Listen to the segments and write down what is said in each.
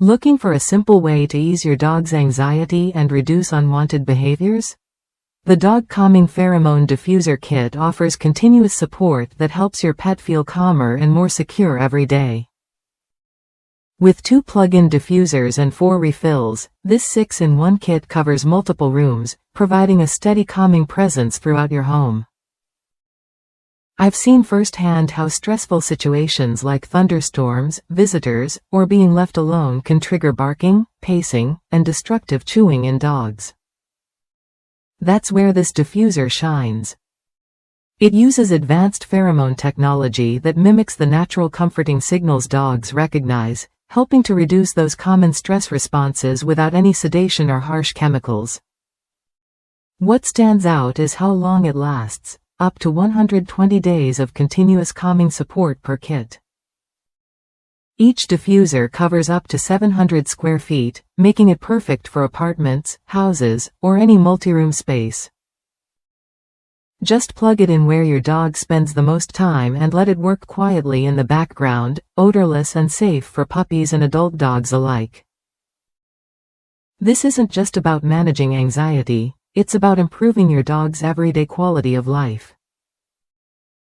Looking for a simple way to ease your dog's anxiety and reduce unwanted behaviors? The Dog Calming Pheromone Diffuser Kit offers continuous support that helps your pet feel calmer and more secure every day. With 2 plug-in diffusers and 4 refills, this 6-in-1 kit covers multiple rooms, providing a steady calming presence throughout your home. I've seen firsthand how stressful situations like thunderstorms, visitors, or being left alone can trigger barking, pacing, and destructive chewing in dogs. That's where this diffuser shines. It uses advanced pheromone technology that mimics the natural comforting signals dogs recognize, helping to reduce those common stress responses without any sedation or harsh chemicals. What stands out is how long it lasts. Up to 120 days of continuous calming support per kit. Each diffuser covers up to 700 square feet, making it perfect for apartments, houses, or any multi-room space. Just plug it in where your dog spends the most time and let it work quietly in the background, odorless and safe for puppies and adult dogs alike. This isn't just about managing anxiety. It's about improving your dog's everyday quality of life.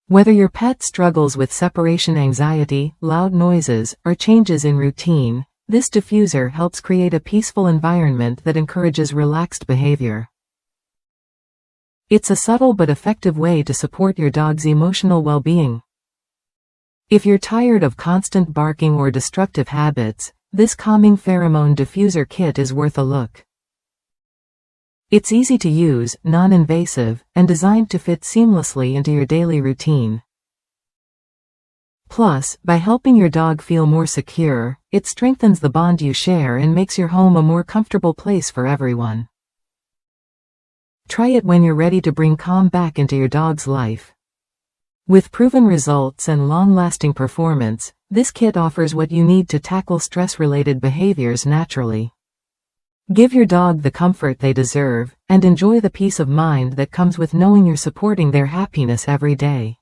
Whether your pet struggles with separation anxiety, loud noises, or changes in routine, this diffuser helps create a peaceful environment that encourages relaxed behavior. It's a subtle but effective way to support your dog's emotional well-being. If you're tired of constant barking or destructive habits, this calming pheromone diffuser kit is worth a look. It's easy to use, non-invasive, and designed to fit seamlessly into your daily routine. Plus, by helping your dog feel more secure, it strengthens the bond you share and makes your home a more comfortable place for everyone. Try it when you're ready to bring calm back into your dog's life. With proven results and long-lasting performance, this kit offers what you need to tackle stress-related behaviors naturally. Give your dog the comfort they deserve, and enjoy the peace of mind that comes with knowing you're supporting their happiness every day.